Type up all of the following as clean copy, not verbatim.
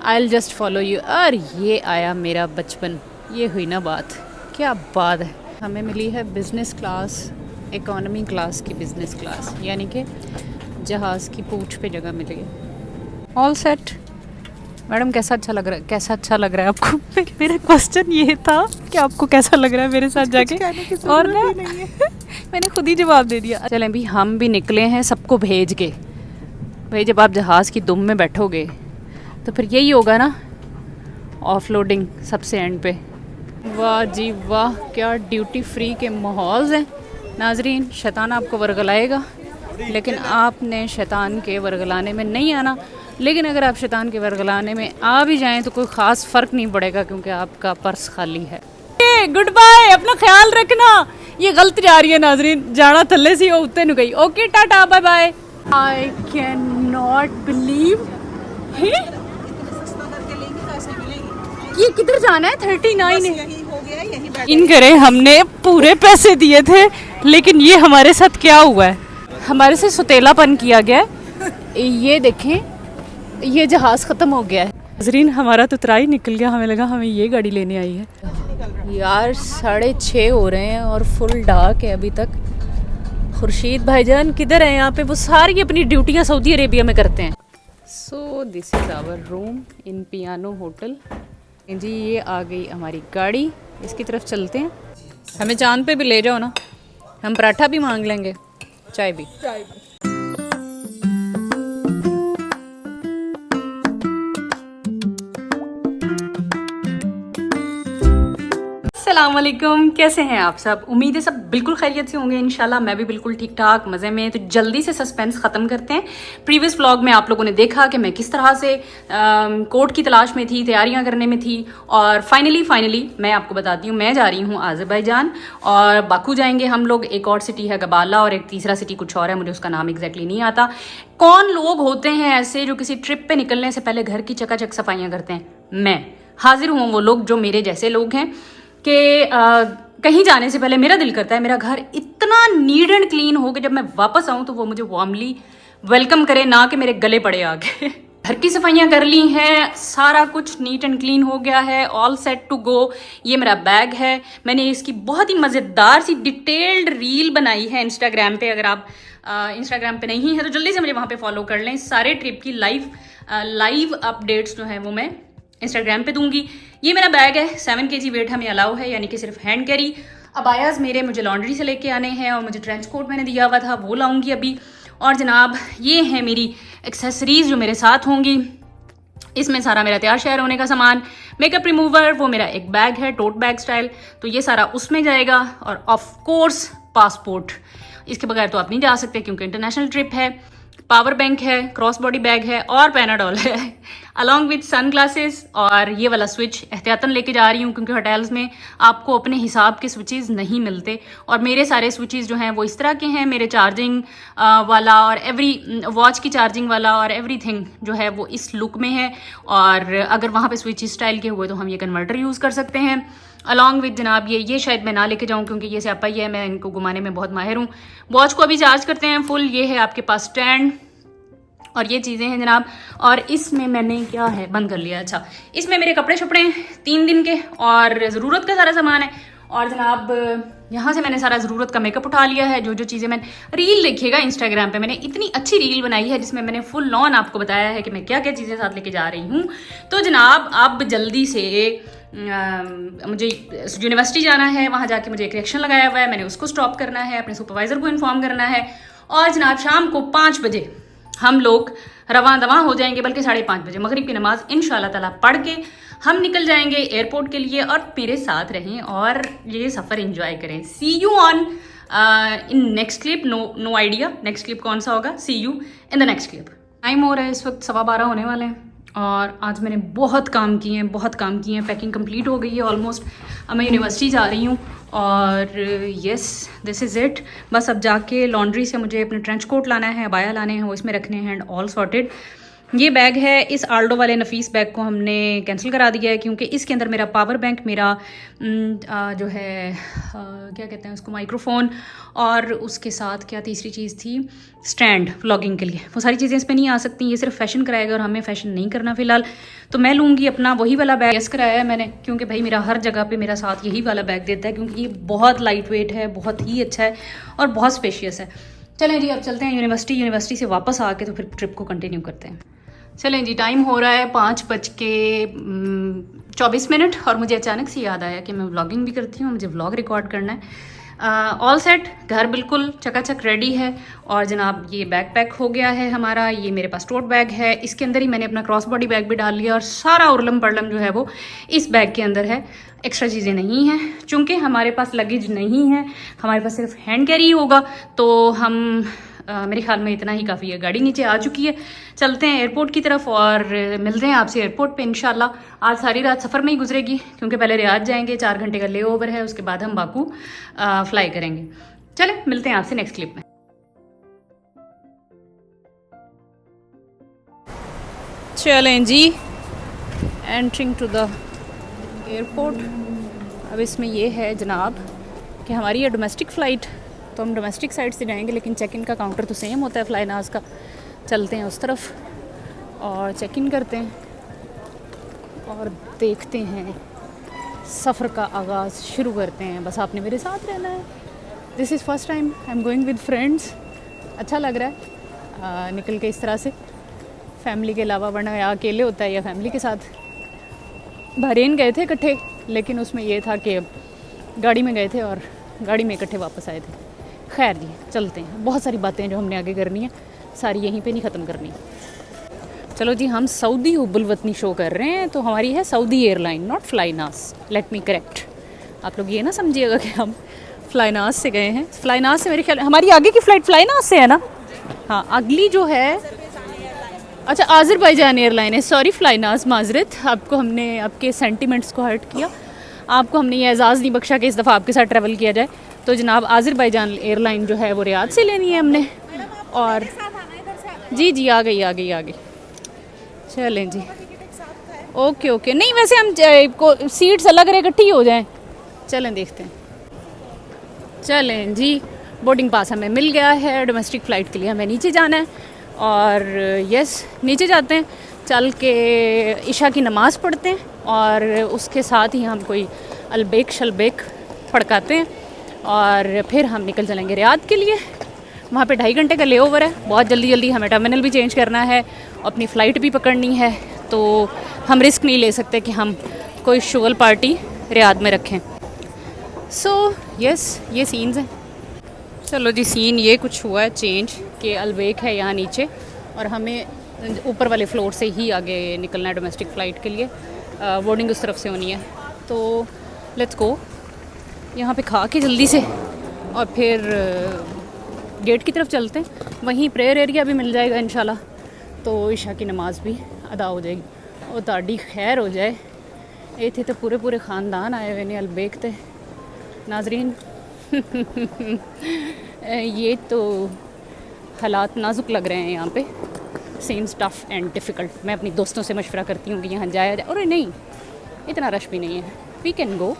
I'll just follow you। और ये आया मेरा बचपन, ये हुई ना बात, क्या बात है। हमें मिली है बिज़नेस क्लास, इकोनॉमी क्लास की बिज़नेस क्लास, यानी कि जहाज़ की पूँछ पे जगह मिली है। All set. मैडम कैसा अच्छा लग रहा है, कैसा अच्छा लग रहा है आपको? मेरा क्वेश्चन ये था कि आपको कैसा लग रहा है मेरे साथ जाके, और मैंने खुद ही जवाब दे दिया। चलें भी, हम भी निकले हैं सबको भेज के। भाई जब आप जहाज़ की दुम में बैठोगे तो फिर यही होगा ना, ऑफलोडिंग सबसे एंड पे। वाह जी वाह, क्या ड्यूटी फ्री के माहौल हैं नाजरीन। शैतान आपको वर्गलाएगा, लेकिन आपने शैतान के वर्गलाने में नहीं आना। लेकिन अगर आप शैतान के वर्गलाने में आ भी जाएं तो कोई ख़ास फ़र्क नहीं पड़ेगा, क्योंकि आपका पर्स खाली है। गुड बाय, अपना ख्याल रखना। ये गलत जा रही है नाजरीन, जाना थल्ले सी उत्ते नु गई। Okay tata bye bye. I can not believe, ये किधर जाना है? 39 है। इन करे हमने पूरे पैसे दिए थे, लेकिन ये हमारे साथ क्या हुआ है, हमारे से सुतेलापन किया गया है। ये देखें, ये जहाज़ ख़त्म हो गया है नजरीन। हमारा तो त्राई निकल गया, हमें लगा हमें ये गाड़ी लेने आई है। यार 6:30 हो रहे हैं और फुल डार्क है अभी तक। खुर्शीद भाईजान किधर है यहाँ पे? वो सारी अपनी ड्यूटियाँ सऊदी अरेबिया में करते हैं। So this is our room in Piano hotel. जी ये आ गई हमारी गाड़ी, इसकी तरफ चलते हैं। हमें चांद पे भी ले जाओ ना, हम पराठा भी मांग लेंगे, चाय भी। अस्सलामुअलैकुम, कैसे हैं आप सब? उम्मीद है सब बिल्कुल खैरियत से होंगे इंशाल्लाह। मैं भी बिल्कुल ठीक ठाक मज़े में। तो जल्दी से सस्पेंस ख़त्म करते हैं। प्रीवियस व्लॉग में आप लोगों ने देखा कि मैं किस तरह से कोर्ट की तलाश में थी, तैयारियां करने में थी, और फाइनली मैं आपको बताती हूँ, मैं जा रही हूँ आज़रबाईजान, और बाकू जाएंगे हम लोग। एक और सिटी है गबाला, और एक तीसरा सिटी कुछ और है, मुझे उसका नाम एग्जैक्टली नहीं आता। कौन लोग होते हैं ऐसे जो किसी ट्रिप पर निकलने से पहले घर की चकाचक सफाइयाँ करते हैं? मैं हाजिर हूँ वो लोग जो मेरे जैसे लोग हैं कि कहीं जाने से पहले मेरा दिल करता है मेरा घर इतना नीट एंड क्लीन हो कि जब मैं वापस आऊँ तो वो मुझे वार्मली वेलकम करे, ना कि मेरे गले पड़े आगे। घर की सफाइयाँ कर ली हैं, सारा कुछ नीट एंड क्लीन हो गया है, ऑल सेट टू गो। ये मेरा बैग है, मैंने इसकी बहुत ही मज़ेदार सी डिटेल्ड रील बनाई है इंस्टाग्राम पे। अगर आप इंस्टाग्राम पे नहीं है तो जल्दी से मुझे वहाँ पे फॉलो कर लें। सारे ट्रिप की लाइव अपडेट्स जो हैं वो मैं इंस्टाग्राम पे दूंगी। ये मेरा बैग है, 7 kg वेट हमें अलाउ है, यानी कि सिर्फ हैंड कैरी। अबायाज मेरे मुझे लॉन्ड्री से लेके आने हैं, और मुझे ट्रेंच कोट मैंने दिया हुआ था वो लाऊंगी अभी। और जनाब ये है मेरी एक्सेसरीज जो मेरे साथ होंगी। इसमें सारा मेरा तैयार शहर होने का सामान, मेकअप रिमूवर, वो मेरा एक बैग है टोट बैग स्टाइल, तो ये सारा उसमें जाएगा। और ऑफ कोर्स पासपोर्ट, इसके बगैर तो आप नहीं जा सकते क्योंकि इंटरनेशनल ट्रिप है। पावर बैंक है, क्रॉस बॉडी बैग है, और पैनाडोल है, अलॉन्ग विथ सन ग्लासेस। और ये वाला स्विच एहतियातन लेके जा रही हूँ क्योंकि होटल्स में आपको अपने हिसाब के स्विचेस नहीं मिलते, और मेरे सारे स्विचेस जो हैं वो इस तरह के हैं। मेरे चार्जिंग वाला और एवरी वॉच की चार्जिंग वाला और एवरीथिंग जो है वो इस लुक में है। और अगर वहाँ पे स्विच स्टाइल के हुए तो हम ये कन्वर्टर यूज़ कर सकते हैं। अलॉन्ग विद जनाब ये शायद मैं ना लेके जाऊँ क्योंकि ये स्यापा ही है, मैं इनको घुमाने में बहुत माहिर हूँ। वॉच को अभी चार्ज करते हैं फुल। ये है आपके पास स्टैंड, और ये चीज़ें हैं जनाब। और इसमें मैंने क्या है बंद कर लिया, अच्छा इसमें मेरे कपड़े शपड़े 3 दिन के और ज़रूरत का सारा सामान है। और जनाब यहाँ से मैंने सारा ज़रूरत का मेकअप उठा लिया है। जो जो चीज़ें मैंने रील देखिएगा इंस्टाग्राम पे, मैंने इतनी अच्छी रील बनाई है जिसमें मैंने फुल ऑन आपको बताया है कि मैं क्या क्या चीज़ें साथ लेके जा रही हूँ। तो जनाब अब जल्दी से मुझे यूनिवर्सिटी जाना है, वहाँ जाके मुझे एक रिएक्शन लगाया हुआ है, मैंने उसको स्टॉप करना है, अपने सुपरवाइज़र को इन्फॉर्म करना है। और जनाब शाम को 5 बजे हम लोग रवां दवां हो जाएंगे, बल्कि 5:30 बजे मगरिब की नमाज इंशाल्लाह ताला पढ़ के हम निकल जाएंगे एयरपोर्ट के लिए। और मेरे साथ रहें और ये सफ़र एंजॉय करें। See you on in next clip. No idea next clip कौन सा होगा, see you in the next clip. Time हो रहा है इस वक्त 12:15 होने वाले हैं, और आज मैंने बहुत काम किए हैं। पैकिंग कंप्लीट हो गई है ऑलमोस्ट। अब मैं यूनिवर्सिटी जा रही हूँ, और यस दिस इज़ इट। बस अब जाके लॉन्ड्री से मुझे अपने ट्रेंच कोट लाना है, अबाया लाने हैं, वो इसमें रखने हैं, एंड ऑल सॉर्टेड। ये बैग है, इस आल्डो वाले नफीस बैग को हमने कैंसिल करा दिया है क्योंकि इसके अंदर मेरा पावर बैंक, मेरा जो है क्या कहते हैं उसको, माइक्रोफोन, और उसके साथ क्या तीसरी चीज़ थी, स्टैंड व्लॉगिंग के लिए। वो सारी चीज़ें इस पर नहीं आ सकती, ये सिर्फ फैशन कराएगा और हमें फ़ैशन नहीं करना फ़िलहाल। तो मैं लूँगी अपना वही वाला बैग, यस कराया है मैंने, क्योंकि भाई मेरा हर जगह पे मेरा साथ यही वाला बैग देता है, क्योंकि ये बहुत लाइट वेट है, बहुत ही अच्छा है और बहुत स्पेशियस है। चलें जी, अब चलते हैं यूनिवर्सिटी से वापस आके तो फिर ट्रिप को कंटिन्यू करते हैं। चलें जी, टाइम हो रहा है 5:24 और मुझे अचानक से याद आया कि मैं व्लॉगिंग भी करती हूँ, मुझे व्लॉग रिकॉर्ड करना है। ऑल सेट, घर बिल्कुल चकाचक रेडी है। और जनाब ये बैग पैक हो गया है हमारा। ये मेरे पास टोट बैग है, इसके अंदर ही मैंने अपना क्रॉस बॉडी बैग भी डाल लिया और सारा उर्लम पड़लम जो है वो इस बैग के अंदर है। एक्स्ट्रा चीज़ें नहीं हैं, चूँकि हमारे पास लगेज नहीं है, हमारे पास सिर्फ हैंड कैरी होगा, तो हम मेरे ख्याल में इतना ही काफ़ी है। गाड़ी नीचे आ चुकी है, चलते हैं एयरपोर्ट की तरफ और मिलते हैं आपसे एयरपोर्ट पे इंशाल्लाह। आज सारी रात सफ़र में ही गुजरेगी क्योंकि पहले रियाद जाएंगे, 4 घंटे का ले ओवर है, उसके बाद हम बाकू फ्लाई करेंगे। चलें, मिलते हैं आपसे नेक्स्ट क्लिप में। चलें जी, एंट्रिंग टू द एयरपोर्ट। अब इसमें ये है जनाब कि हमारी ये डोमेस्टिक फ़्लाइट, तो हम डोमेस्टिक साइड से जाएंगे, लेकिन चेक इन का काउंटर तो सेम होता है फ्लाईनाज़ का। चलते हैं उस तरफ और चेक इन करते हैं और देखते हैं, सफ़र का आगाज़ शुरू करते हैं। बस आपने मेरे साथ रहना है। This is first time I am going with friends. अच्छा लग रहा है निकल के इस तरह से, फैमिली के अलावा, वरना या अकेले होता है या फैमिली के साथ। बहरीन गए थे इकट्ठे, लेकिन उसमें ये था कि गाड़ी में गए थे और गाड़ी में इकट्ठे वापस आए थे। खैर जी, चलते हैं। बहुत सारी बातें जो हमने आगे करनी है, सारी यहीं पे नहीं ख़त्म करनी। चलो जी, हम सऊदी हुब्बुल वतनी शो कर रहे हैं, तो हमारी है Saudi airline, not Flynas. Let me correct, आप लोग ये ना समझिएगा कि हम फ्लाईनास से गए हैं। फ्लाईनास से मेरे ख्याल हमारी आगे की फ़्लाइट फ्लाईनास से है ना। हाँ, अगली जो है, अच्छा आज़रबाईजान एयरलाइन है। सॉरी फ्लाईनास, माजरत, आपको हमने आपके सेंटिमेंट्स को हर्ट किया। आपको हमने ये एजाज़ नहीं बख्शा कि इस दफ़ा आपके साथ ट्रैवल किया जाए। तो जनाब आज़रबाईजान एयरलाइन जो है वो रियाद से लेनी है हमने। और जी जी, आ गई। चलें जी, ओके। नहीं वैसे हम को सीट्स अलग रहे, इकट्ठी हो जाएं। चलें देखते हैं। चलें जी, बोर्डिंग पास हमें मिल गया है। डोमेस्टिक फ़्लाइट के लिए हमें नीचे जाना है और यस, नीचे जाते हैं। चल के इशा की नमाज़ पढ़ते हैं और उसके साथ ही हम कोई अलबेक शलबेक पढ़काते हैं और फिर हम निकल चलेंगे रियाद के लिए। वहाँ पे 2.5 घंटे का ले ओवर है। बहुत जल्दी हमें टर्मिनल भी चेंज करना है, अपनी फ़्लाइट भी पकड़नी है, तो हम रिस्क नहीं ले सकते कि हम कोई शुगल पार्टी रियाद में रखें। सो यस, ये सीन्स हैं। चलो जी, सीन ये कुछ हुआ है चेंज कि अलबेक है यहाँ नीचे और हमें ऊपर वाले फ्लोर से ही आगे निकलना है डोमेस्टिक फ़्लाइट के लिए। बोर्डिंग उस तरफ से होनी है, तो लेट्स गो। यहाँ पे खा के जल्दी से और फिर गेट की तरफ चलते हैं। वहीं प्रेयर एरिया भी मिल जाएगा इंशाल्लाह, तो इशा की नमाज़ भी अदा हो जाएगी और ताड़ी खैर हो जाए। ये थे तो पूरे ख़ानदान आए हुए ने अलबेक थे नाजरीन। ये तो हालात नाजुक लग रहे हैं यहाँ पे, सीम्स टफ एंड डिफ़िकल्ट। मैं अपनी दोस्तों से मशवरा करती हूँ कि यहाँ जाया जाए, और नहीं इतना रश भी नहीं है, वी कैन गो।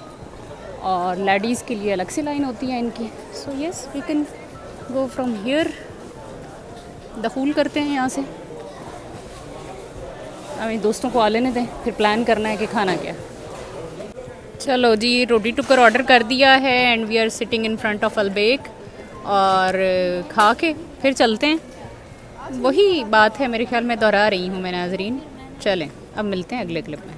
और लेडीज़ के लिए अलग से लाइन होती है इनकी। So yes, we can go from here. दखूल करते हैं यहाँ से। हमें दोस्तों को आ लेने दें, फिर प्लान करना है कि खाना क्या। चलो जी, रोटी टुकर ऑर्डर कर दिया है and we are sitting in front of Albaik और खा के फिर चलते हैं। वही बात है, मेरे ख्याल में दोहरा रही हूँ मैं नाजरीन। चलें, अब मिलते हैं अगले क्लिप में।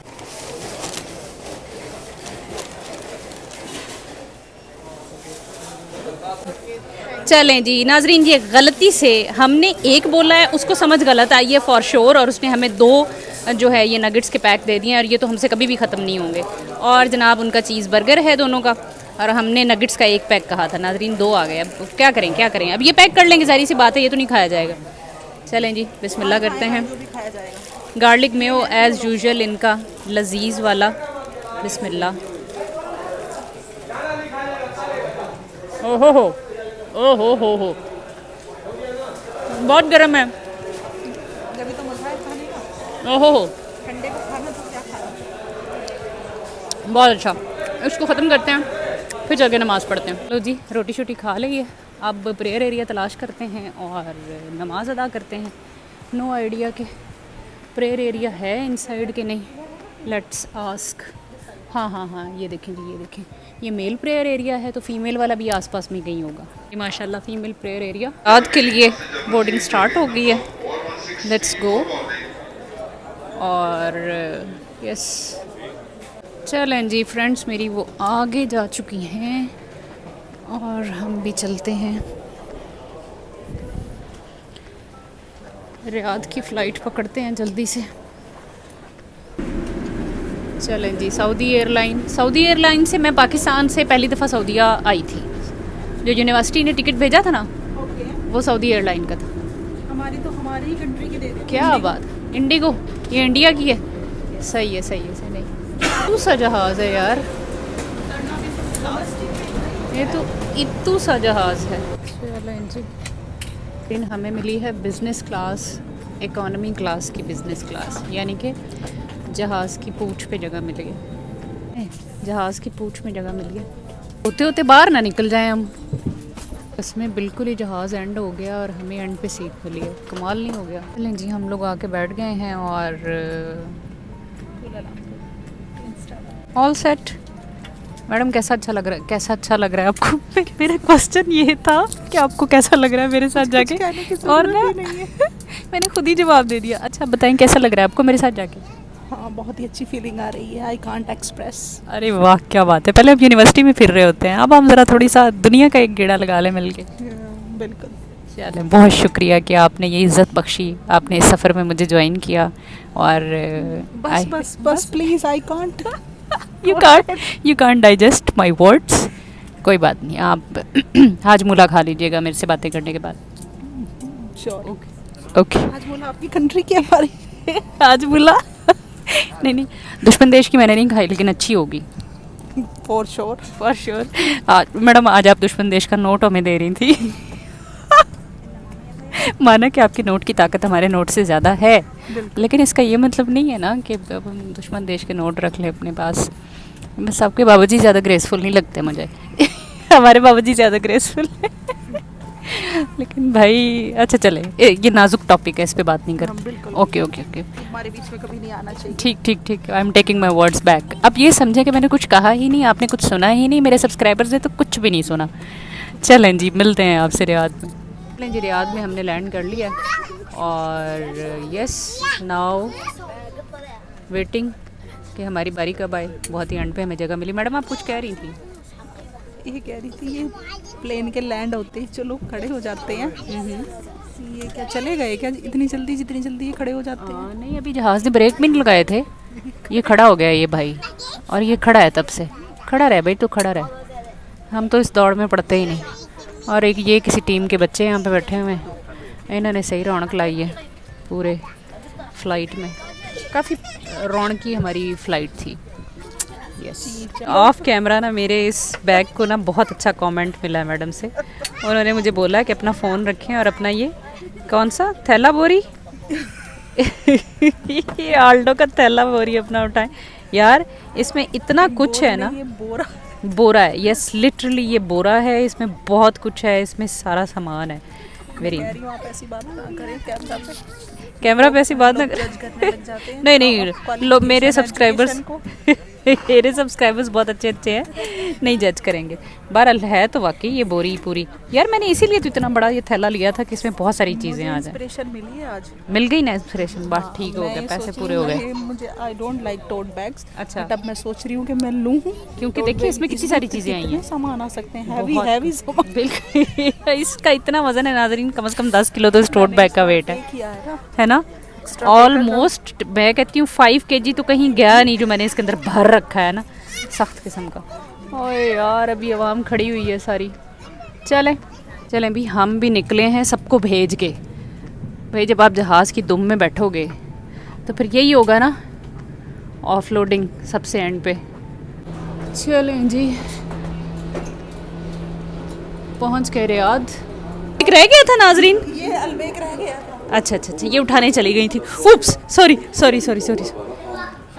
चलें जी नाजरीन, ये गलती से हमने एक बोला है, उसको समझ गलत आई है फॉर श्योर, और उसने हमें 2 जो है ये नगेट्स के पैक दे दिए हैं और ये तो हमसे कभी भी ख़त्म नहीं होंगे। और जनाब उनका चीज़ बर्गर है दोनों का, और हमने नगेट्स का 1 पैक कहा था नाजरीन, 2 आ गए। अब क्या करें, अब ये पैक कर लेंगे, सारी सी बात है, ये तो नहीं खाया जाएगा। चलें जी, बिस्मिल्लाह करते हैं। गार्लिक मेयो एज़ यूजुअल इनका लजीज़ वाला, बिस्मिल्लाह। ओहो हो, बहुत गर्म है। ओहो ठंडे को खाना तो क्या खाना। बहुत अच्छा। इसको ख़त्म करते हैं, फिर जाके नमाज़ पढ़ते हैं। लो जी, रोटी शोटी खा ली है, अब प्रेयर एरिया तलाश करते हैं और नमाज़ अदा करते हैं। नो आइडिया कि प्रेयर एरिया है इनसाइड के नहीं, लेट्स आस्क। हाँ हाँ हाँ, ये देखें जी, ये देखें, ये मेल प्रेयर एरिया है, तो फीमेल वाला भी आसपास में कहीं होगा। ये माशाल्लाह फीमेल प्रेयर एरिया। रात के लिए बोर्डिंग स्टार्ट हो गई है, लेट्स गो। और यस, चलें जी फ्रेंड्स, मेरी वो आगे जा चुकी हैं और हम भी चलते हैं। रियाद की फ़्लाइट पकड़ते हैं जल्दी से। चलें जी, सऊदी एयरलाइन से मैं पाकिस्तान से पहली दफ़ा सऊदीया आई थी। जो यूनिवर्सिटी ने टिकट भेजा था ना, वो सऊदी एयरलाइन का था। हमारी ही कंट्री की दे दे। क्या बात, इंडिगो, ये इंडिया की है। सही है, सही है, सही नहीं। इतू सा जहाज़ है यार, ये तो इतू सा जहाज़ है। चलें जी, लेकिन हमें मिली है बिज़नेस क्लास, इकोनॉमी क्लास की बिज़नेस क्लास, यानी कि जहाज़ की पूँछ पे जगह मिल गई। जहाज़ की पूँछ में जगह मिल गई, होते होते बाहर ना निकल जाएं हम। इसमें बिल्कुल ही जहाज़ एंड हो गया और हमें एंड पे सीट मिली है। कमाल नहीं हो गया। चलें जी, हम लोग आके बैठ गए हैं और ऑल सेट। मैडम कैसा अच्छा लग रहा है, कैसा अच्छा लग रहा है आपको? मेरा क्वेश्चन ये था कि आपको कैसा लग रहा है मेरे साथ जाके, और ना मैंने खुद ही जवाब दे दिया। अच्छा बताएं कैसा लग रहा है आपको मेरे साथ जाके? हाँ, बहुत ही अच्छी फीलिंग आ रही है, आई कांट एक्सप्रेस। अरे वाह, क्या बात है। पहले हम यूनिवर्सिटी में फिर रहे होते हैं, अब हम ज़रा थोड़ी सा दुनिया का एक गेड़ा लगा लें मिल के। बिल्कुल। चलें, बहुत शुक्रिया कि आपने ये इज़्ज़त बख्शी, आपने इस सफ़र में मुझे ज्वाइन किया। और बस बस बस please, I can't you can't digest my words. कोई बात नहीं, आप हाजमूला खा लीजिएगा मेरे से बातें करने के बाद। श्योर। ओके। हाजमूला आपकी कंट्री की, हमारी हाजमूला नहीं, दुश्मन देश की मैंने नहीं खाई, लेकिन अच्छी होगी for sure. For sure. Madam आज आप दुश्मन देश का नोट हमें दे रही थी। माना कि आपकी नोट की ताकत हमारे नोट से ज़्यादा है, लेकिन इसका ये मतलब नहीं है ना कि अब हम दुश्मन देश के नोट रख लें अपने पास। बस आपके बाबूजी ज़्यादा ग्रेसफुल नहीं लगते मुझे। हमारे बाबूजी ज़्यादा ग्रेसफुल है। लेकिन भाई अच्छा चले, ये नाजुक टॉपिक है, इस पे बात नहीं करते। ओके ओके ओके, हमारे बीच में कभी नहीं आना चाहिए। ठीक ठीक ठीक, I am taking my words back. अब ये समझे कि मैंने कुछ कहा ही नहीं, आपने कुछ सुना ही नहीं, मेरे सब्सक्राइबर्स ने तो कुछ भी नहीं सुना। चलें जी, मिलते हैं आपसे रियाद में। चलें जी, रियाद में हमने लैंड कर लिया और यस नाउ वेटिंग कि हमारी बारी कब आए। बहुत ही एंड पे हमें जगह मिली। मैडम आप कुछ कह रही थी? ये कह रही थी, ये प्लेन के लैंड होते ही चलो खड़े हो जाते हैं। ये क्या चले गए क्या इतनी जल्दी, जितनी जल्दी ये खड़े हो जाते हैं? नहीं, अभी जहाज़ ने ब्रेक भी नहीं लगाए थे, ये खड़ा हो गया ये भाई, और ये खड़ा है तब से। खड़ा रहे भाई, तो खड़ा रहे, हम तो इस दौड़ में पड़ते ही नहीं। और एक ये किसी टीम के बच्चे यहाँ पे बैठे हुए हैं, इन्होंने सही रौनक लाई है पूरे फ़्लाइट में। काफ़ी रौनकी हमारी फ़्लाइट थी। यस, ऑफ कैमरा ना मेरे इस बैग को ना बहुत अच्छा कमेंट मिला है मैडम से। उन्होंने मुझे बोला कि अपना फ़ोन रखें और अपना ये कौन सा थैला बोरी ये आल्डो का थैला बोरी अपना उठाएं। यार इसमें इतना कुछ है ना, ये बोरा है, यस लिटरली ये बोरा है, इसमें बहुत कुछ है, इसमें सारा सामान है। वेरी, आप ऐसी बात ना करें कैमरा पे ऐसी बात ना करने लग जाते हैं। नहीं नहीं, लोग मेरे सब्सक्राइबर्स मेरे सब्सक्राइबर्स बहुत अच्छे अच्छे हैं, नहीं जज करेंगे। बहरहाल है तो वाकई ये बोरी पूरी, यार मैंने इसीलिए तो इतना बड़ा ये थैला लिया था कि इसमें बहुत सारी चीज़ें आ जाएं। इंस्पिरेशन मिली है आज, मिल गई ना इंस्पिरेशन, बात ठीक हो गया, पैसे पूरे हो गए। मुझे I don't like tote bags. अच्छा, तब मैं सोच रही हूँ कि मैं लूँ, क्योंकि देखिए इसमें कितनी सारी चीज़ें आई हैं, सामान आ सकते हैं, हैवी सामान। बिल्कुल इसका इतना वजन है नाज़रीन, कम से कम 10 किलो तो इस टोट बैग का वेट है ना। ऑलमोस्ट मैं कहती हूँ 5 kg तो कहीं गया नहीं जो मैंने इसके अंदर भर रखा है ना, सख्त किस्म का। ओए यार अभी आवाम खड़ी हुई है सारी। चलें भी, हम भी निकले हैं सबको भेज के। भाई जब आप जहाज़ की दुम में बैठोगे तो फिर यही होगा ना, ऑफलोडिंग सबसे एंड पे। चलें जी, पहुंच गए रियाद। रह गया था नाजरीन, ये अलबेक रह गया था। अच्छा अच्छा अच्छा, ये उठाने चली गई थी। Oops, sorry sorry sorry sorry.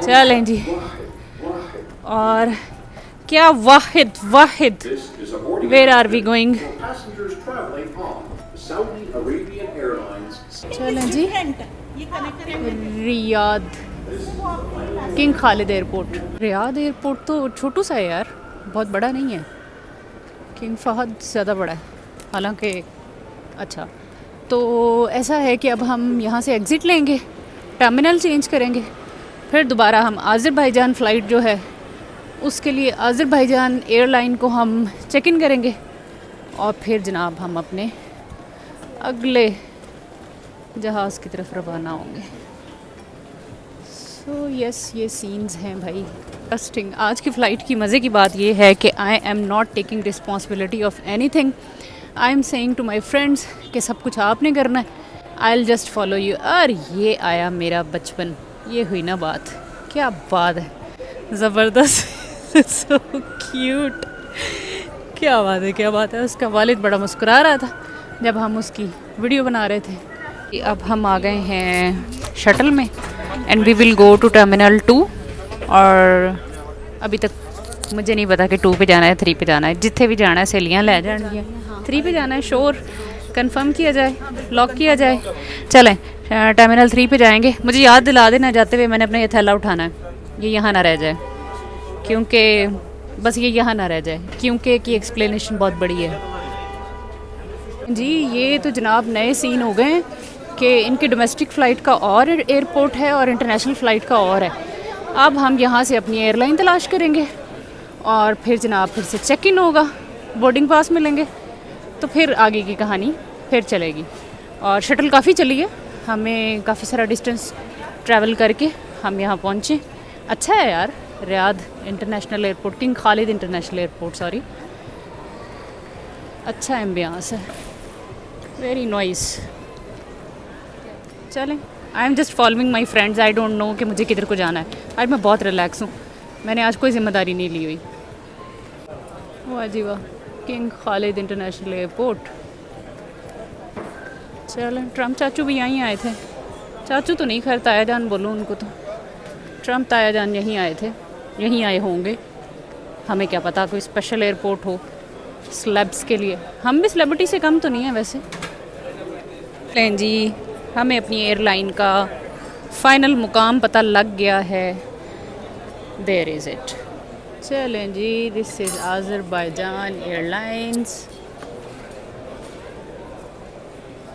चलें जी, और क्या Wahid Wahid, where are we going? चलें जी, Riyadh King Khalid airport. Riyadh airport तो छोटू सा है यार, बहुत बड़ा नहीं है। किंग फहद ज़्यादा बड़ा है हालांकि। अच्छा, तो ऐसा है कि अब हम यहाँ से एग्ज़िट लेंगे, टर्मिनल चेंज करेंगे, फिर दोबारा हम आज़रबाईजान फ़्लाइट जो है उसके लिए आज़रबाईजान एयरलाइन को हम चेक इन करेंगे, और फिर जनाब हम अपने अगले जहाज़ की तरफ रवाना होंगे। सो यस, ये सीन्स हैं भाई इंटरेस्टिंग। आज की फ़्लाइट की मज़े की बात ये है कि I am not taking responsibility of anything. I am saying to my friends कि सब कुछ आपने करना है, I will just follow you. और ये आया मेरा बचपन, ये हुई ना बात, क्या बात है, ज़बरदस्त। सो क्यूट, क्या बात है, क्या बात है। उसका वालिद बड़ा मुस्कुरा रहा था जब हम उसकी वीडियो बना रहे थे। अब हम आ गए हैं शटल में and we will go to terminal 2। और अभी तक मुझे नहीं पता कि 2 पे जाना है 3 पे जाना है, जिथे भी जाना है सहेलियाँ ले जाएंगी। 3 पे जाना है, श्योर कंफर्म किया जाए, लॉक किया जाए। चलें टर्मिनल 3 पे जाएंगे। मुझे याद दिला देना जाते हुए मैंने अपना ये थैला उठाना है, ये यहाँ ना रह जाए, क्योंकि बस ये यहाँ ना रह जाए, क्योंकि की एक्सप्लेनेशन बहुत बड़ी है जी। ये तो जनाब नए सीन हो गए हैं कि इनके डोमेस्टिक फ़्लाइट का और एयरपोर्ट है और इंटरनेशनल फ़्लाइट का और है। अब हम यहाँ से अपनी एयरलाइन तलाश करेंगे और फिर जनाब फिर से चेक इन होगा, बोर्डिंग पास मिलेंगे, तो फिर आगे की कहानी फिर चलेगी। और शटल काफ़ी चली है, हमें काफ़ी सारा डिस्टेंस ट्रैवल करके हम यहाँ पहुँचे। अच्छा है यार, Riyadh international airport, king Khalid international airport, sorry, अच्छा एम्बियंस है, वेरी नाइस। चलें, आई am just following my friends, I don't know कि मुझे किधर को जाना है। आज मैं बहुत रिलैक्स हूँ, मैंने आज कोई ज़िम्मेदारी नहीं ली हुई। वाह जी वाह, किंग खालिद इंटरनेशनल एयरपोर्ट। चलें, ट्रम्प चाचू भी यहीं आए थे। चाचू तो नहीं, खैर ताया जान बोलो उनको, तो ट्रम्प ताया जान यहीं आए थे, यहीं आए होंगे, हमें क्या पता कोई स्पेशल एयरपोर्ट हो स्लेब्स के लिए। हम भी सेलिब्रिटी से कम तो नहीं है वैसे। लें जी, हमें अपनी एयरलाइन का फ़ाइनल मुकाम पता लग गया है, देयर इज़ इट। चलें जी, this is Azerbaijan airlines.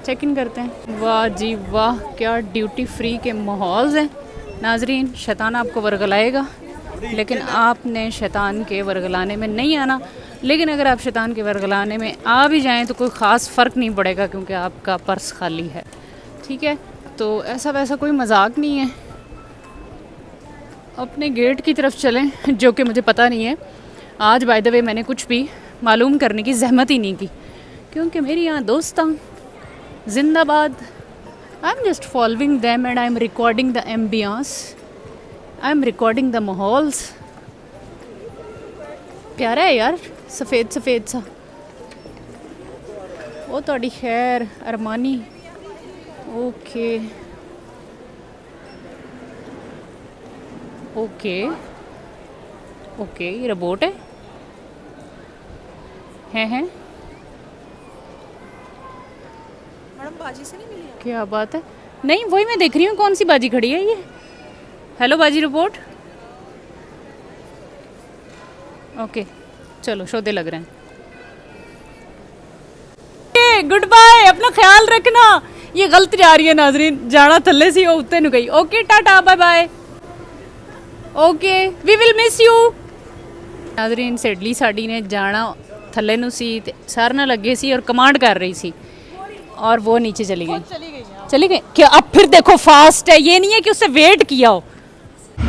Check in करते हैं। वाह जी वाह, क्या ड्यूटी फ्री के माहौल हैं नाजरीन। शैतान आपको वर्गलाएगा, लेकिन आपने शैतान के वर्गलाने में नहीं आना। लेकिन अगर आप शैतान के वर्गलाने में आ भी जाएं तो कोई ख़ास फ़र्क नहीं पड़ेगा, क्योंकि आपका पर्स खाली है, ठीक है। तो ऐसा वैसा कोई मजाक नहीं है। अपने गेट की तरफ चलें, जो कि मुझे पता नहीं है आज, बाय द वे मैंने कुछ भी मालूम करने की जहमत ही नहीं की, क्योंकि मेरी यहाँ दोस्तां जिंदाबाद। I am just following them and I am recording the ambience, I am recording the माहौल्स। प्यारा है यार, सफ़ेद सफ़ेद सा। वो थोड़ी खैर अरमानी, ओके ओके ओके, ये रोबोट है मैडम बाजी से नहीं मिली? क्या बात है, नहीं वही मैं देख रही हूँ, कौन सी बाजी खड़ी है ये। हेलो बाजी रोबोट, ओके चलो शोधे लग रहे हैं। गुड बाय, अपना ख्याल रखना। ये गलत जा रही है नाजरीन, जाना थल्ले सी उत्ते नु गई। Okay tata bye bye, okay we will miss you. नाजरीन सेडली साड़ी ने जाना थल्ले नु सी, सर ना लगे सी और कमांड कर रही सी, और वो नीचे चली गई क्या। अब फिर देखो फास्ट है, ये नहीं है कि उससे वेट किया हो।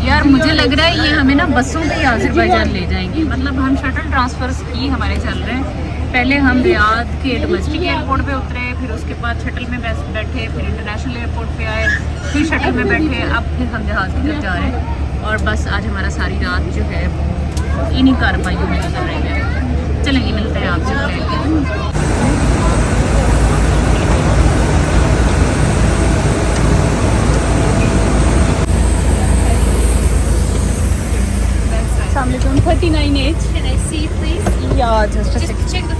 यार मुझे लग रहा है ये हमें ना बसों पे ही आज़रबाईजान ले जाएंगे, मतलब हम शटल ट्रांसफर्स ही हमारे चल रहे हैं। पहले हम रियाद के डोमेस्टिक एयरपोर्ट पे उतरे, फिर उसके बाद शटल में बैठे, फिर इंटरनेशनल एयरपोर्ट पे आए, फिर शटल में बैठे, अब फिर हम जहाज़ की तरफ जा रहे हैं। और बस आज हमारा सारी रात जो है वो इन्हीं कार्रवाइयों में गुजर रही है। चलेंगे, मिलते हैं आपसे। 39 age. Can I see, please? Yeah, just a second. Just check the.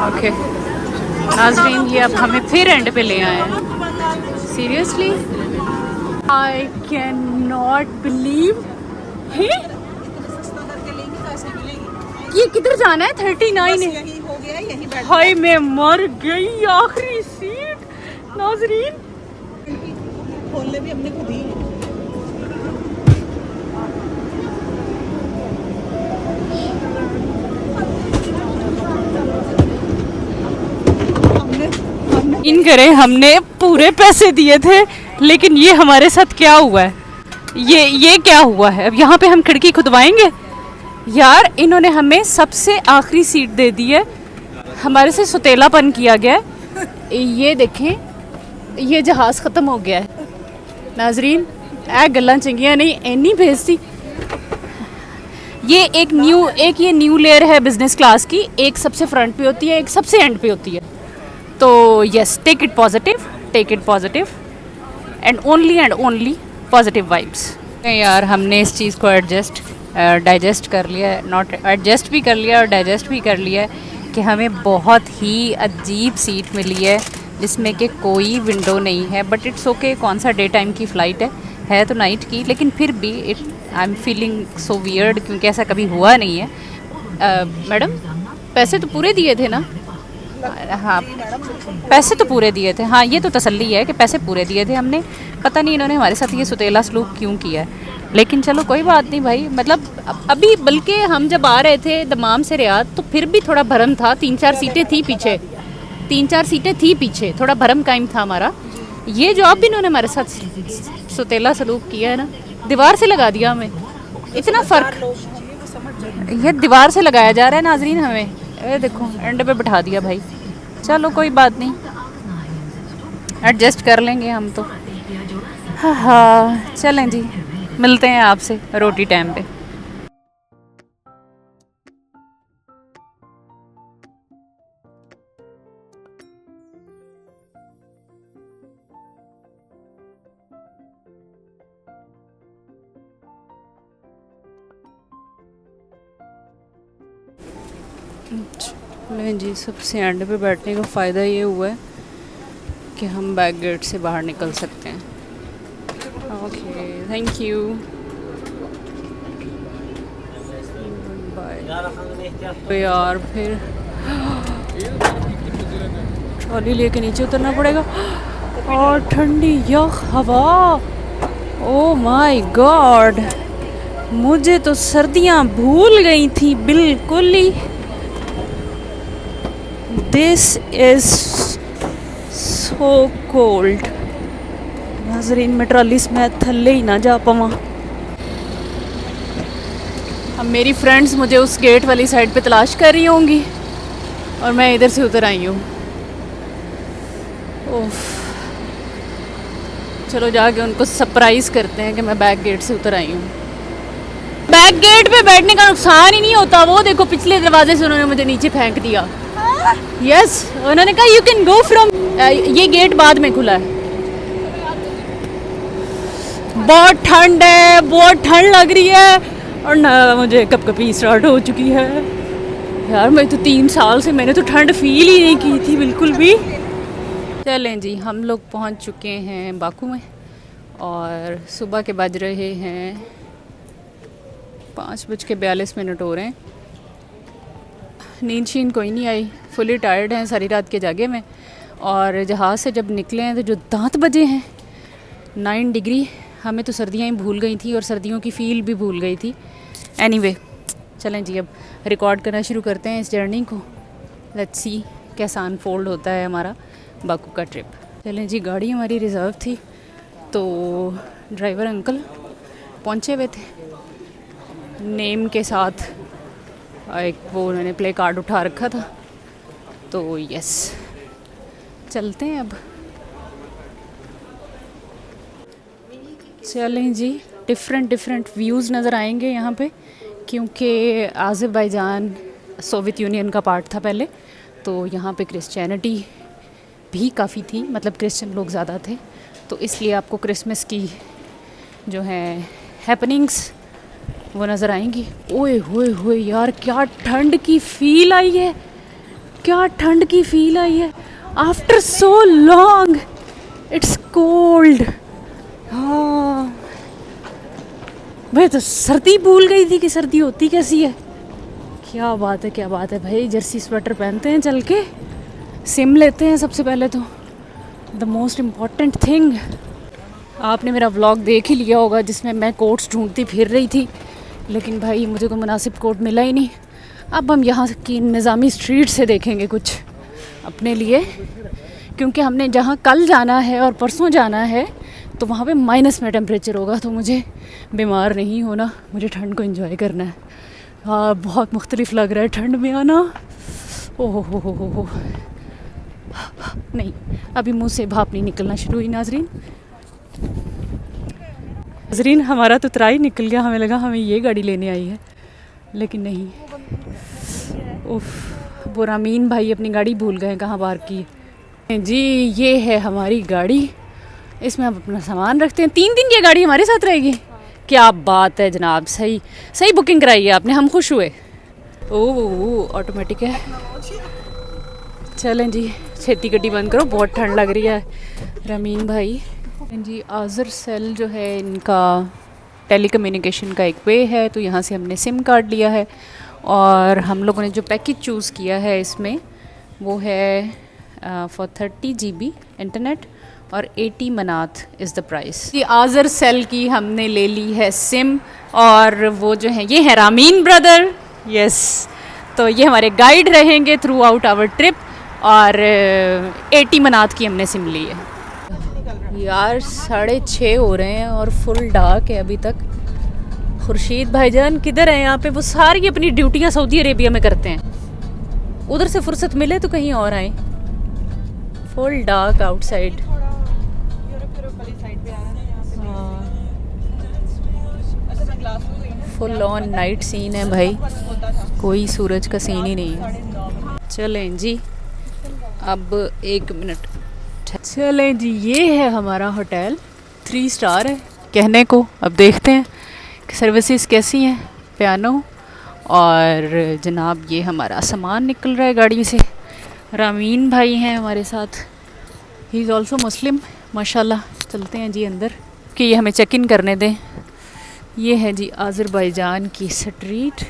Okay नाज़रीन, ये अब हमें फिर एंड पे ले आए हैं. Seriously I can not believe. ये किधर जाना है? 39 है. यही हो गया, यही बैठ हाय मैं मर गई. आखिरी सीट नाज़रीन. खोलने भी हमने खुद ही. इन करे हमने पूरे पैसे दिए थे, लेकिन ये हमारे साथ क्या हुआ है? ये क्या हुआ है? अब यहाँ पे हम खिड़की खुदवाएंगे यार. इन्होंने हमें सबसे आखिरी सीट दे दी है. हमारे से सुतेलापन किया गया है. ये देखें, ये जहाज़ ख़त्म हो गया है नाजरीन. ए गल्लां चंगियां नहीं, इन्नी बेइज्जती. ये एक ये न्यू लेयर है बिजनेस क्लास की. एक सबसे फ्रंट पे होती है, एक सबसे एंड पे होती है. तो yes, take it positive and only positive vibes. यार हमने इस चीज़ को डाइजेस्ट कर लिया है. नॉट एडजस्ट भी कर लिया और डाइजेस्ट भी कर लिया है कि हमें बहुत ही अजीब सीट मिली है जिसमें कि कोई विंडो नहीं है. But it's okay. कौन सा डे टाइम की फ़्लाइट है तो नाइट की, लेकिन फिर भी I am feeling so weird क्योंकि ऐसा कभी हुआ नहीं है. मैडम पैसे तो पूरे दिए थे ना? हाँ पैसे तो पूरे दिए थे. हाँ ये तो तसल्ली है कि पैसे पूरे दिए थे हमने. पता नहीं इन्होंने हमारे साथ ये सुतेला सलूक क्यों किया है, लेकिन चलो कोई बात नहीं भाई. मतलब अभी बल्कि हम जब आ रहे थे दमाम से रियाद तो फिर भी थोड़ा भरम था. 3-4 सीटें थी पीछे, थोड़ा भरम कायम था हमारा. ये जो अब इन्होंने हमारे साथ सुतेला सलूक किया है ना, दीवार से लगा दिया हमें. इतना फ़र्क ये दीवार से लगाया जा रहा है नाजरीन हमें. ये देखो एंड पे बिठा दिया भाई. चलो कोई बात नहीं, एडजस्ट कर लेंगे हम तो. हाँ चलें जी, मिलते हैं आपसे रोटी टाइम पे. नहीं जी, सबसे एंड पे बैठने का फ़ायदा ये हुआ है कि हम बैक गेट से बाहर निकल सकते हैं. Okay thank you bye. तो यार फिर ट्रॉली लेके नीचे उतरना पड़ेगा और ठंडी यख हवा. ओ माय गॉड, मुझे तो सर्दियाँ भूल गई थी बिल्कुल ही. This is so cold. नाजरीन मैं ट्रॉली में थल्ले ही ना जा पावा. अब मेरी फ्रेंड्स मुझे उस गेट वाली साइड पे तलाश कर रही होंगी और मैं इधर से उतर आई हूँ. ओफ, चलो जाके उनको सरप्राइज़ करते हैं कि मैं बैक गेट से उतर आई हूँ. बैक गेट पे बैठने का नुकसान ही नहीं होता. वो देखो पिछले दरवाजे से उन्होंने मुझे नीचे फेंक दिया. यस उन्होंने कहा यू कैन गो फ्रॉम. ये गेट बाद में खुला है. बहुत ठंड है, बहुत ठंड लग रही है और ना मुझे कपकपी स्टार्ट हो चुकी है. यार मैं तो 3 साल से मैंने तो ठंड फील ही नहीं की थी बिल्कुल भी. चलें जी, हम लोग पहुंच चुके हैं बाकू में और सुबह के बज रहे हैं 5:42 हो रहे हैं. नींद शीन कोई नहीं आई, फुली टायर्ड हैं, सारी रात के जागे में. और जहाज़ से जब निकले हैं तो जो दांत बजे हैं 9 डिग्री. हमें तो सर्दियाँ ही भूल गई थी और सर्दियों की फ़ील भी भूल गई थी. एनीवे चलें जी, अब रिकॉर्ड करना शुरू करते हैं इस जर्नी को. लेट्स सी कैसा अनफोल्ड होता है हमारा बाकू का ट्रिप. चलें जी, गाड़ी हमारी रिज़र्व थी तो ड्राइवर अंकल पहुँचे हुए थे नेम के साथ. एक वो उन्होंने प्ले कार्ड उठा रखा था. तो यस चलते हैं अब. चलें जी, डिफरेंट व्यूज़ नज़र आएंगे यहाँ पे क्योंकि आज़रबाईजान सोवियत यूनियन का पार्ट था पहले. तो यहाँ पे क्रिश्चियनिटी भी काफ़ी थी, मतलब क्रिश्चियन लोग ज़्यादा थे. तो इसलिए आपको क्रिसमस की जो है हैपनिंग्स वो नज़र आएंगी। ओए होए होए यार, क्या ठंड की फील आई है, क्या ठंड की फील आई है। After so long it's cold. हाँ भाई, तो सर्दी भूल गई थी कि सर्दी होती कैसी है। क्या बात है, क्या बात है भाई। जर्सी स्वेटर पहनते हैं चल के, सिम लेते हैं सबसे पहले तो, द मोस्ट इम्पॉर्टेंट थिंग। आपने मेरा व्लॉग देख ही लिया होगा जिसमें मैं कोट्स ढूंढती फिर रही थी, लेकिन भाई मुझे कोई मुनासिब कोट मिला ही नहीं। अब हम यहाँ की निज़ामी स्ट्रीट से देखेंगे कुछ अपने लिए, क्योंकि हमने जहाँ कल जाना है और परसों जाना है तो वहाँ पे माइनस में टेम्परेचर होगा, तो मुझे बीमार नहीं होना, मुझे ठंड को एंजॉय करना है। हाँ, बहुत मुख्तलिफ लग रहा है ठंड में आना। ओहो हो। नहीं, अभी मुंह से भाप नहीं निकलना शुरू हुई नाजरीन। नाजरीन, हमारा तो त्राई निकल गया, हमें लगा हमें ये गाड़ी लेने आई है, लेकिन नहीं। उफ, वो रामीन भाई अपनी गाड़ी भूल गए कहाँ पार्क की जी। ये है हमारी गाड़ी, इसमें हम अपना सामान रखते हैं। 3 दिन ये गाड़ी हमारे साथ रहेगी। क्या बात है जनाब, सही सही बुकिंग कराई है आपने, हम खुश हुए। ओह, ऑटोमेटिक है। चलें जी, छेती गड्डी बंद करो, बहुत ठंड लग रही है। रमीन भाई जी, आज़र सेल जो है इनका टेलीकम्युनिकेशन का एक वे है, तो यहाँ से हमने सिम कार्ड लिया है और हम लोगों ने जो पैकेज चूज़ किया है इसमें वो है फॉर 30 GB इंटरनेट और 80 मनात इज़ द प्राइस। ये आज़र सेल की हमने ले ली है सिम, और वो जो है ये है रामीन ब्रदर, यस। तो ये हमारे गाइड रहेंगे थ्रू आउट आवर ट्रिप, और 80 मनात की हमने सिम ली है। यार 6:30 हो रहे हैं और फुल डार्क है अभी तक। खुर्शीद भाईजान किधर हैं यहाँ पे? वो सारी अपनी ड्यूटियाँ सऊदी अरेबिया में करते हैं, उधर से फुर्सत मिले तो कहीं और आए। Full dark outside. Full on night scene है भाई, कोई सूरज का सीन ही नहीं है। चलें जी, अब 1 मिनट। चलें जी, ये है हमारा होटल, 3 स्टार है कहने को। अब देखते हैं कि सर्विसेज कैसी हैं। पियानो और जनाब ये हमारा सामान निकल रहा है गाड़ी से। रामीन भाई हैं हमारे साथ, ही इज़ ऑल्सो मुस्लिम माशाल्लाह। चलते हैं जी अंदर कि ये हमें चेक इन करने दें। ये है जी आज़रबाईजान की street.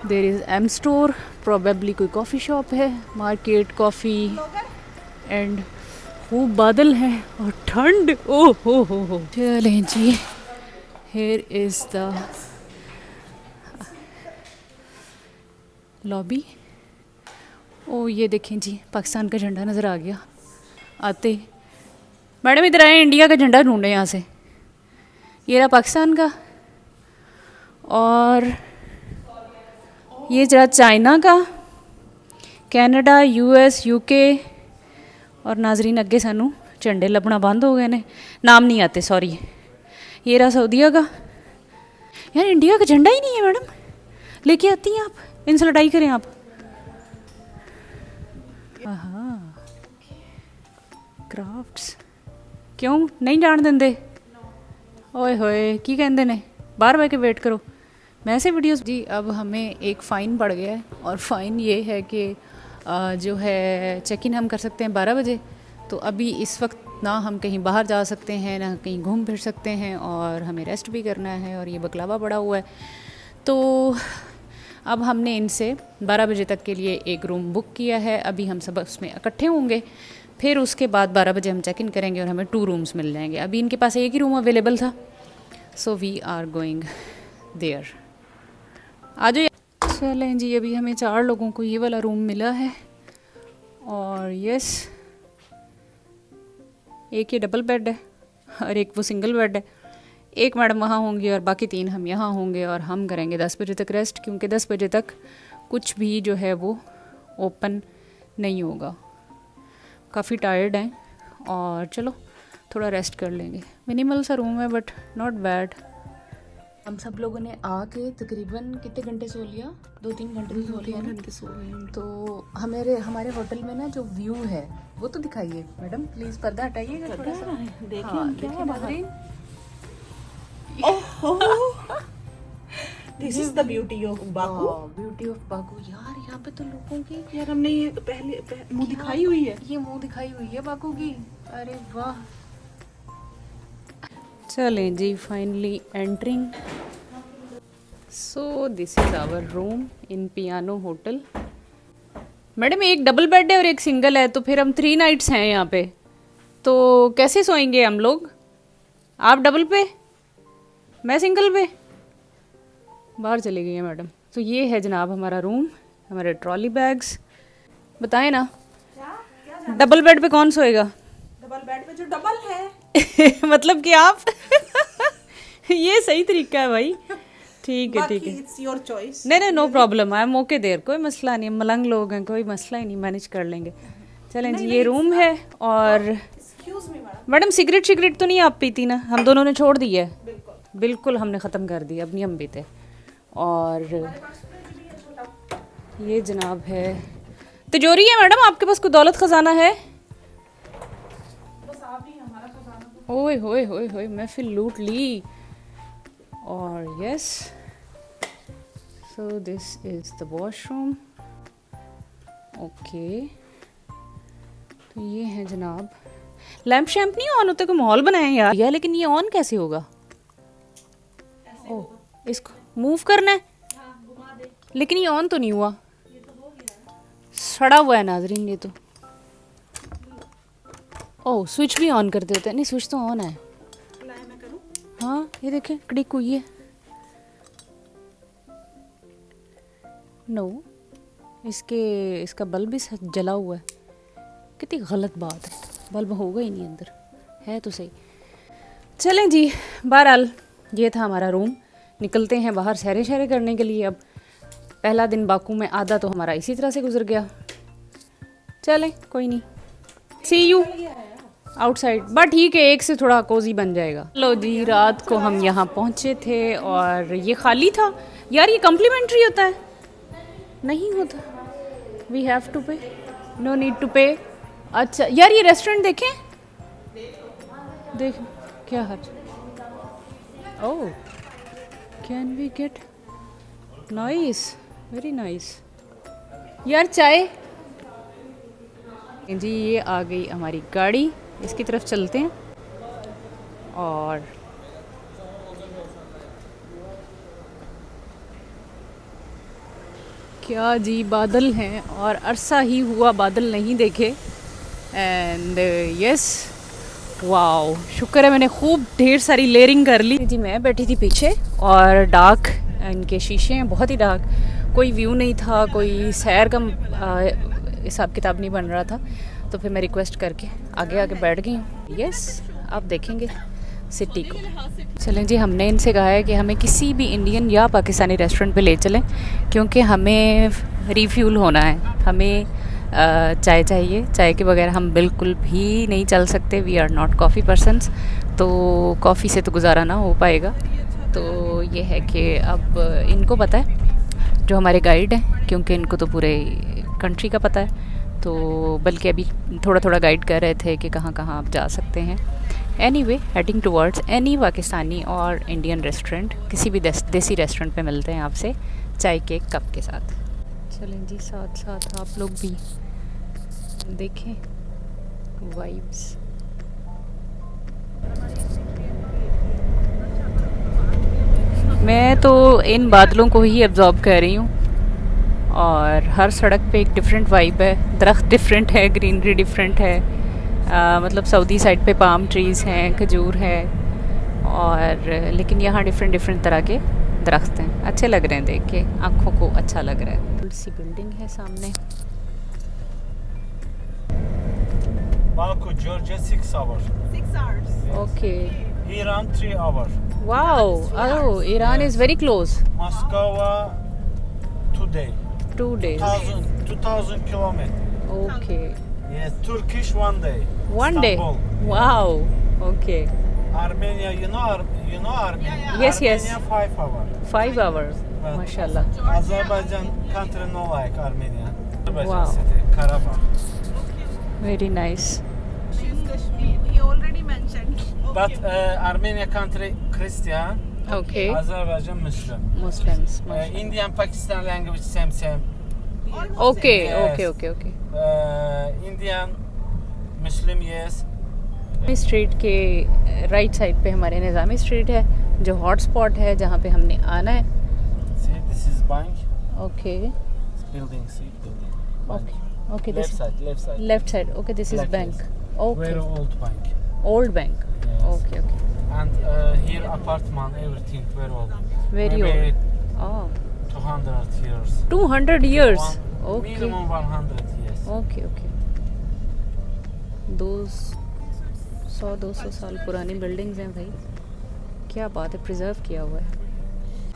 There is M store, probably कोई कॉफ़ी शॉप है, मार्केट, कॉफ़ी एंड खूब बादल हैं और ठंड। ओह हो। चलें जी, हेयर इज़ द लॉबी। ओ ये देखें जी, पाकिस्तान का झंडा नज़र आ गया आते। मैडम इधर आए, इंडिया का झंडा ढूंढे यहाँ से। ये रहा पाकिस्तान का, और ये जरा चाइना का, कनाडा, US, UK, और नाजरीन अगे सानू झंडे लभना बंद हो गए ने, नाम नहीं आते, सॉरी। ये रहा सऊदीया का। यार इंडिया का झंडा ही नहीं है मैडम, लेके आती हैं आप, इनसे लड़ाई करें आप। क्राफ्ट्स क्यों नहीं जान देंगे? ओए होए की कहते ने, बाहर बह के वेट करो। मैं ऐसे वीडियोस जी। अब हमें एक फ़ाइन पड़ गया है, और फ़ाइन ये है कि जो है चेक इन हम कर सकते हैं 12 बजे। तो अभी इस वक्त ना हम कहीं बाहर जा सकते हैं, ना कहीं घूम फिर सकते हैं, और हमें रेस्ट भी करना है, और ये बकलावा पड़ा हुआ है। तो अब हमने इनसे 12 बजे तक के लिए एक रूम बुक किया है। अभी हम सब उसमें इकट्ठे होंगे, फिर उसके बाद 12 बजे हम चेक इन करेंगे और हमें 2 रूम्स मिल जाएंगे। अभी इनके पास एक ही रूम अवेलेबल था, so we are going there. आ जाओ। चलें जी, अभी हमें 4 लोगों को ये वाला रूम मिला है, और यस एक ये डबल बेड है और एक वो सिंगल बेड है। एक मैडम वहाँ होंगी और बाकी 3 हम यहाँ होंगे, और हम करेंगे 10 बजे तक रेस्ट, क्योंकि 10 बजे तक कुछ भी जो है वो ओपन नहीं होगा। काफ़ी टायर्ड हैं, और चलो थोड़ा रेस्ट कर लेंगे। मिनिमल सा रूम है बट नॉट बैड। हम सब लोगों ने आके तकरीबन कितने घंटे सो लिया? 2-3 घंटे सो लिया ना। तो हमारे होटल में ना जो व्यू है वो तो दिखाइए मैडम, प्लीज़ पर्दा हटाइएगा थोड़ा सा। देखिए क्या है नाज़रीन, this is the beauty of Baku. Beauty of Baku. यार यहाँ पे तो लोगों की यार हमने ये पहले मुंह दिखाई हुई है। ये मुंह दिखाई हुई है बाकू की। अरे वाह। चलें जी, finally entering. So this is our room in Piano hotel. Madam एक डबल बेड है और एक सिंगल है, तो फिर हम 3 नाइट्स हैं यहाँ पे, तो कैसे सोएंगे हम लोग? आप डबल पे, मैं सिंगल पे। बाहर चली गई है मैडम। तो ये है जनाब हमारा रूम, हमारे ट्रॉली बैग्स। बताएं ना, डबल बेड पे कौन सोएगा? डबल बेड पे जो डबल है मतलब कि आप ये सही तरीका है भाई। ठीक है, ठीक है। It's your choice. नहीं, no problem, I am okay there, कोई मसला नहीं। मलंग लोग हैं, कोई मसला ही नहीं, मैनेज कर लेंगे। चलें जी, ये रूम है। और एक्सक्यूज मी मैडम सिगरेट तो नहीं आप पीती ना? हम दोनों ने छोड़ दी है, बिल्कुल हमने ख़त्म कर दी, अब नहीं हम पीते। और ये जनाब है तिजोरी है। मैडम आपके पास कोई दौलत ख़जाना है? ओए होए होए होए, महफिल लूट ली। और yes, so this is the washroom. Okay, तो ये है जनाब। लैंप शैम्प नहीं ऑन होते? कोई माहौल बनाए यार, लेकिन ये ऑन कैसे होगा? ओह, इसको मूव करना है, लेकिन ये ऑन तो नहीं हुआ, सड़ा हुआ है नाजरीन ये तो। ओह, स्विच भी ऑन करते होते हैं? नहीं, स्विच तो ऑन है। हाँ, ये देखें क्लिक हुई है। नो, इसका बल्ब भी जला हुआ है। कितनी गलत बात है, बल्ब होगा ही नहीं अंदर, है तो सही। चलें जी, बहरहाल ये था हमारा रूम। निकलते हैं बाहर सैरे शहरे करने के लिए। अब पहला दिन बाकू में, आधा तो हमारा इसी तरह से गुजर गया। चलें, कोई नहीं, सी यू आउटसाइड। बट ठीक है, एक से थोड़ा कोजी बन जाएगा। लो जी, रात को हम यहाँ पहुँचे थे और ये खाली था। यार ये कम्प्लीमेंट्री होता है? नहीं होता, we have to pay, no need to pay. अच्छा यार, ये रेस्टोरेंट देखें, देख क्या हर्ज। Oh, can we get, nice, very nice. यार चाय जी। ये आ गई हमारी गाड़ी, इसकी तरफ चलते हैं। और क्या जी, बादल हैं और अरसा ही हुआ बादल नहीं देखे। एंड यस, वाओ, शुक्र है मैंने खूब ढेर सारी लेयरिंग कर ली जी। मैं बैठी थी पीछे और डार्क इनके शीशे हैं, बहुत ही डार्क, कोई व्यू नहीं था, कोई सैर का हिसाब किताब नहीं बन रहा था। तो फिर मैं रिक्वेस्ट करके आगे आगे बैठ गई हूँ। यस, आप देखेंगे सिटी को। चलें जी, हमने इनसे कहा है कि हमें किसी भी इंडियन या पाकिस्तानी रेस्टोरेंट पे ले चलें, क्योंकि हमें रिफ्यूल होना है। हमें चाय चाहिए, चाय के बगैर हम बिल्कुल भी नहीं चल सकते। We are not coffee persons, तो कॉफ़ी से तो गुजारा ना हो पाएगा। तो ये है कि अब इनको पता है, जो हमारे गाइड हैं, क्योंकि इनको तो पूरे कंट्री का पता है, तो बल्कि अभी थोड़ा थोड़ा गाइड कर रहे थे कि कहाँ कहाँ आप जा सकते हैं। Anyway, heading towards any Pakistani और इंडियन रेस्टोरेंट, किसी भी देसी रेस्टोरेंट पे मिलते हैं आपसे चाय के कप के साथ। चलें जी, साथ साथ आप लोग भी देखें वाइब्स। मैं तो इन बादलों को ही एब्जॉर्ब कर रही हूँ, और हर सड़क पे एक डिफरेंट वाइब है, दरख्त डिफरेंट है, ग्रीनरी डिफरेंट है। मतलब सऊदी साइड पे पाम ट्रीज़ हैं, खजूर है, और लेकिन यहाँ डिफरेंट तरह के दरख्त हैं। अच्छे लग रहे हैं देख के, आँखों को अच्छा लग रहा है। थोड़ी सी बिल्डिंग है सामने। Baku, Georgia 6 hours. 6 hours. Okay, Iran 3 hours. Wow, oh, Iran is very close. Moscow 2 days. 2 days. 2000 kilometers. Okay, Yeah, Turkish 1 day. 1 day. Istanbul. Wow, okay, Armenia, you know Armenia? Yes, yes. Armenia 5 hours. 5 hours, Well, माशाल्लाह। Azerbaijan country no like Armenia. Azerbaijan Wow. city, Karabakh. Very nice. She's Kashmir. He already mentioned But Armenia country Christian, Okay. Azerbaijan Muslim. Muslims. Indian Pakistan language same. Okay, Yes. okay, okay, okay. Indian Muslim yes. Street के right side पे हमारे निज़ामी street है जो hot spot है जहाँ पे हमने आना है. See this is bank. Okay Building, see building. Bank. Okay okay Left side, left side. Left side okay this is Left, bank. yes. Okay Very old bank. Old bank. Yes. Okay okay And here apartment, everything very old. Very Maybe old. 200 years. 200 years. Okay Minimum 100 years. Okay okay 200 साल पुरानी buildings हैं भाई. क्या बात है, preserve किया हुआ है.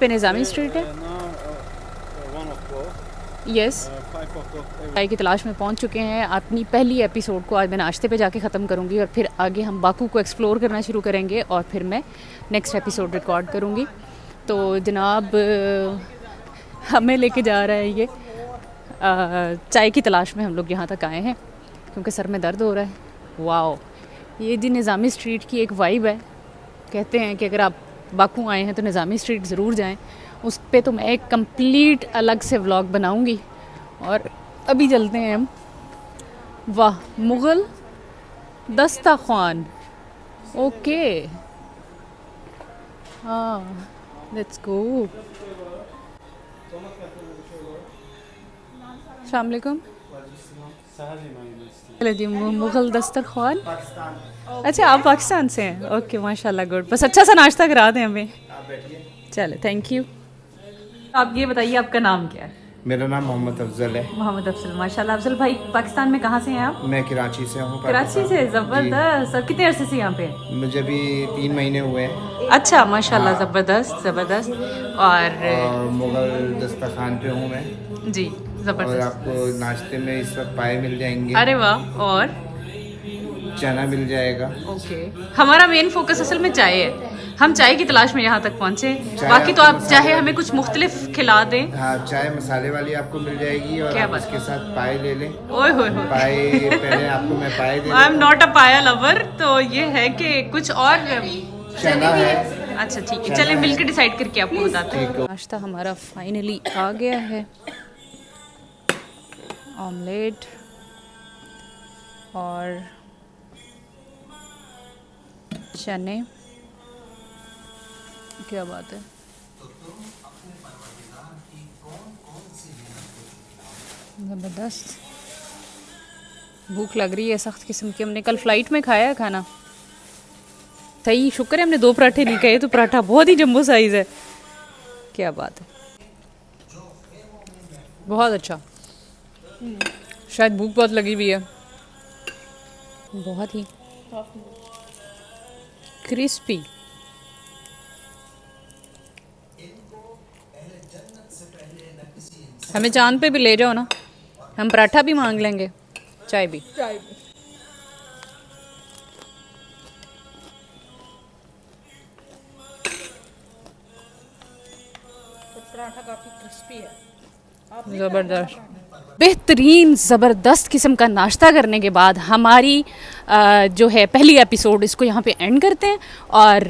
पे निज़ामी स्ट्रीट है. Now 1 o'clock. Yes 5 o'clock. चाय की तलाश में पहुंच चुके हैं. अपनी पहली एपिसोड को आज मैं नाश्ते पे जाके ख़त्म करूंगी और फिर आगे हम बाकू को एक्सप्लोर करना शुरू करेंगे और फिर मैं नेक्स्ट एपिसोड रिकॉर्ड करूंगी. तो जनाब हमें लेके जा रहा है ये चाय की तलाश में. हम लोग यहाँ तक आए हैं क्योंकि सर में दर्द हो रहा है. वाओ, ये जी निज़ामी स्ट्रीट की एक वाइब है. कहते हैं कि अगर आप बाकू आए हैं तो निज़ामी स्ट्रीट ज़रूर जाएं. उस पे तो मैं एक कंप्लीट अलग से व्लॉग बनाऊंगी. और अभी चलते हैं हम. वाह, मुग़ल दस्तरख़्वान. ओके हाँ, लेट्स गो. अस्सलाम वालेकुम. चलो जी, मुग़ल दस्तरख़्वान. अच्छा, आप पाकिस्तान से हैं. ओके माशाल्लाह, गुड. बस अच्छा सा नाश्ता करा दें हमें. चलो, थैंक यू. आप ये बताइए आपका नाम क्या है? मेरा नाम मोहम्मद अफजल है. मोहम्मद अफजल. माशाल्लाह अफजल भाई, पाकिस्तान में कहाँ से हैं आप? मैं कराची से हूँ. कराची से. ज़बरदस्त. अब कितने अरसे से यहाँ पे हैं? मुझे भी 3 महीने हुए हैं. अच्छा माशाल्लाह, ज़बरदस्त ज़बरदस्त. और मुग़ल दस्तरखान पे हूँ मैं. जी और ज़बरदस्त. आपको नाश्ते में इस वक्त पाए मिल जाएंगे. अरे वाह. और चना मिल जाएगा. ओके, हमारा मेन फोकस असल में चाय है. हम चाय की तलाश में यहाँ तक पहुँचे. चाय बाकी तो आपको आप चाहे मसाले- हमें कुछ मुख्तलिफ खिला दें. हाँ, चाय मसाले वाली आपको मिल जाएगी. और क्या आप बात इसके साथ पाए ले लें. ओए होए होए. पाए पहले आपको मैं पाए दे आई एम देता नॉट अ पाया लवर. तो ये है कि कुछ और. हूँ. चना है. अच्छा ठीक है, चलिए मिलकर डिसाइड करके आपको बताते हैं. ठीक है. नाश्ता हमारा फाइनली आ गया है. ऑमलेट और चने. क्या बात है. ज़बरदस्त. भूख लग रही है सख्त किस्म की. हमने कल फ़्लाइट में खाया है खाना. सही, शुक्र है हमने 2 पराठे नहीं खाए. तो पराठा बहुत ही जम्बो साइज़ है. क्या बात है, बहुत अच्छा. शायद भूख बहुत लगी हुई है. बहुत ही क्रिस्पी. हमें चांद पे भी ले जाओ ना, हम पराठा भी मांग लेंगे, चाय भी. ज़बरदस्त. बेहतरीन ज़बरदस्त किस्म का नाश्ता करने के बाद हमारी जो है पहली एपिसोड इसको यहाँ पे एंड करते हैं. और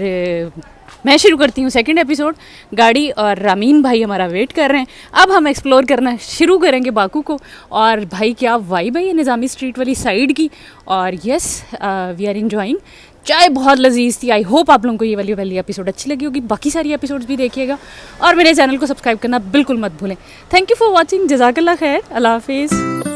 मैं शुरू करती हूँ सेकंड एपिसोड. गाड़ी और रामीन भाई हमारा वेट कर रहे हैं. अब हम एक्सप्लोर करना शुरू करेंगे बाकू को. और भाई क्या वाइब है ये निज़ामी स्ट्रीट वाली साइड की. और यस, वी आर एंजॉइंग. चाय बहुत लजीज थी. आई होप आप लोगों को ये वाली पहली एपिसोड अच्छी लगी होगी. बाकी सारी एपिसोड्स भी देखिएगा और मेरे चैनल को सब्सक्राइब करना बिल्कुल मत भूलें. Thank you for watching. जज़ाकल्लाह खैर. अल्लाह हाफिज़.